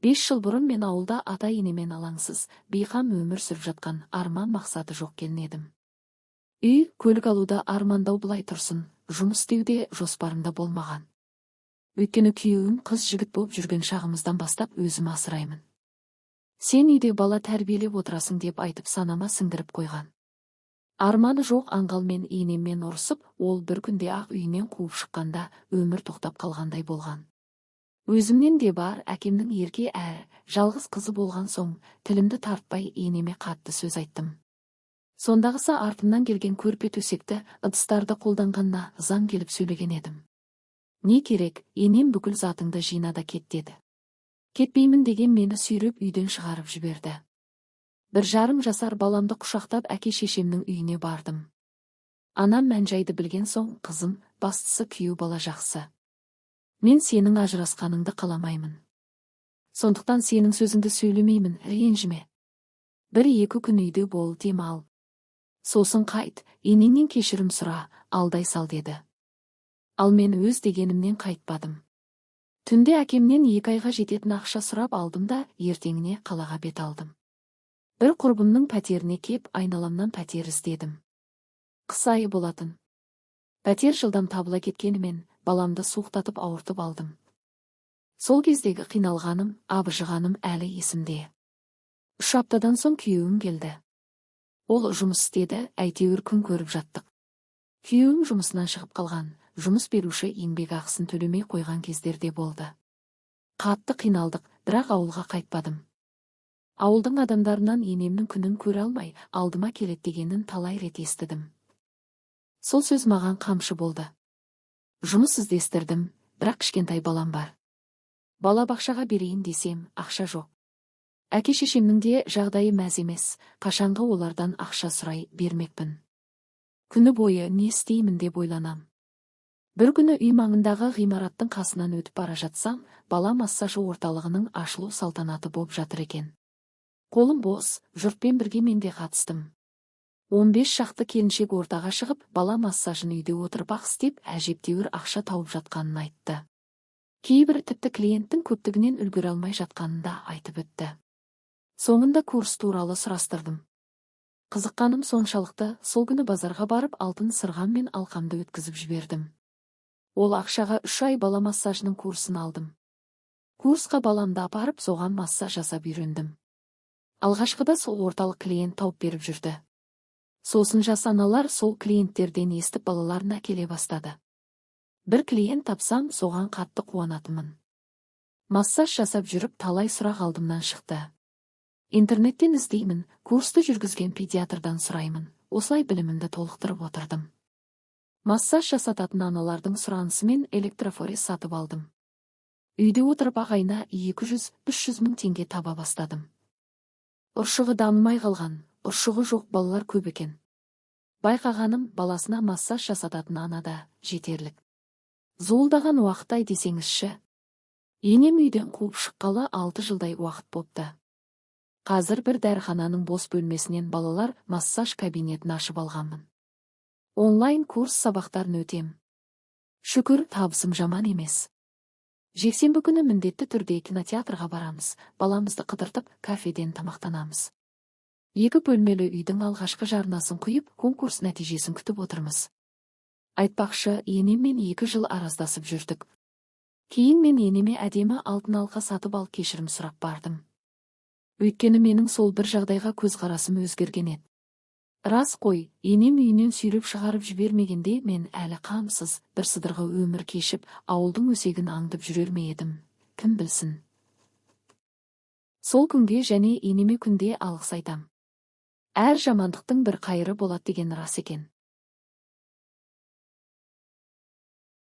5 жыл бұрын мен ауылда ата-енемен алаңсыз, бейқам өмір сүріп жатқан, арман мақсаты жоқ келін едім. Үй, көлік алуда армандау былай тұрсын, жұмыс істеуде жоспарымда болмаған. Өйткені күйеуім қыз жігіт болып жүрген шағымыздан бастап өзім асыраймын. Сен үйде бала тәрбиелеп отырасың деп айтып санама сіңдіріп қойған. Арманы жоқ аңғалмен енеммен ұрысып, ол бір күнде ақ үйінен қуып шыққанда өмір тоқтап қалғандай болған. Өзімнен де бар, әкемнің ерке жалғыз қызы болған соң, тілімді тартпай енеме қатты сөз айттым. Сондағысы артымнан келген көрпе төсекті, ыдыстарды қолданғанына заң келіп сөйлеген едім. Не керек, енем бүкіл затыңды жина да кет деді. Кетпеймін деген мені сүйреп үйден шығарып жіберді. 1,5 жасар баламды құшақтап әке-шешемнің үйіне бардым. Анам мән-жайды білген соң, қызым, бастысы күйеу бала жақсы. Мен сенің ажырасқаныңды қаламаймын. Сондықтан сенің сөзіңді сөйлемеймін, ренжіме. 1-2 күн үйде бол, демал. Сосын қайт, енеңнен кешірім сұра, алдай сал деді. Ал мен өз дегенімнен қайтпадым. Түнде әкемнен 2 айға жететін ақша сұрап алдым да, ертеңіне қалаға бет алдым. Bir құрбымның пәтеріне кеп, айналамнан пәтер іздедім. Қыс айы болатын. Пәтер жылдам табыла кеткенімен, баламды суықтатып ауыртып алдым. Сол кездегі қиналғаным, абыржығаным әлі есімде. 3 аптадан соң күйеуім келді. Ол жұмыс істеді, әйтеуір күн көріп жаттық. Күйеуім жұмысынан шығып қалған, жұмыс беруші еңбек ақысын төлемей қойған кездерде болды. Қатты қиналдық, бірақ ауылға қайтпадым. Ауылдың адамдарынан енемнің күнін көре алмай, алдыма келет дегенін талай рет естідім. Сол сөз маған қамшы болды. Жұмыс іздестірдім, бірақ кішкентай балам бар. Бала бақшаға берейін десем, ақша жоқ. Әке-шешемнің де жағдайы мәз емес, қашанғы олардан ақша сұрай бермекпін. Күні бойы не істеймін деп ойланам. Bir күні үй маңындағы ғимараттың қасынан өтіп бара жатсам, бала массажы орталығының ашылу салтанаты болып жатыр екен. Қолым бос, жұртпен бірге мен де қатыстым. 15 шақты келіншек ортаға шығып, бала массажын үйде отырып ақ істеп, әжептәуір ақша тауып жатқанын айтты. Кейбір тіпті клиенттің көптігінен үлгере алмай жатқанын да айтып өтті. Соңында курс туралы сұрастырдым. Қызыққаным соншалықты, сол күні базарға барып алтын сырғам мен алқамды өткізіп жібердім. Ол ақшаға 3 ай бала массажының курсын алдым. Курсқа баламды апарып, соған массаж жасап үйрендім. Алғашқыда сол орталық клиент тауып беріп жүрді. Сосын жас аналар сол клиенттерден естіп балаларына келе бастады. Bir клиент тапсам, соған қатты қуанатымын. Массаж жасап жүріп талай сұрақ алдымнан шықты. Интернеттен іздеймін, курсты жүргізген педиатрдан сұраймын. Осылай білімімді толықтырып отырдым. Массаж жасататын аналардың сұранысымен электрофорез сатып алдым. Үйде отырып айына 200-300 мың теңге таба бастадым. Ұршығы дамымай қалған, ұршығы жоқ балалар көп екен. Байқағаным, баласына массаж жасататын анада жетерлік. Зуылдаған уақыттай десеңізші. Енем үйден қуып шыққалы 6 жылдай уақыт бопты. Қазір бір дәріхананың бос бөлмесінен балалар массаж кабинетін ашып алғанмын. Онлайн курс сабақтарын өтем. Шүкір, табысым жаман емес. Жексенбі күні міндетті түрде кинотеатрға барамыз, баламызды қыдыртып, кафеден тамақтанамыз. 2 бөлмелі үйдің алғашқы жарнасын құйып, конкурс нәтижесін күтіп отырмыз. Айтпақшы, енеммен 2 жыл араздасып жүрдік. Кейін мен енеме әдемі алтын алқа сатып ал кешірім сұрап бардым. Өйткені менің сол бір жағдайға көзқарасым өзгерген еді. Рас қой, енем үйінен сүйреп шығарып жібермегенде мен әлі қамсыз, бір сыдырғы өмір кешіп, ауылдың өсегін аңдып жүрер ме едім, кім білсін. Сол күнге және енеме күнде алғыс айтам. Әр жамандықтың бір қайыры болады деген рас екен.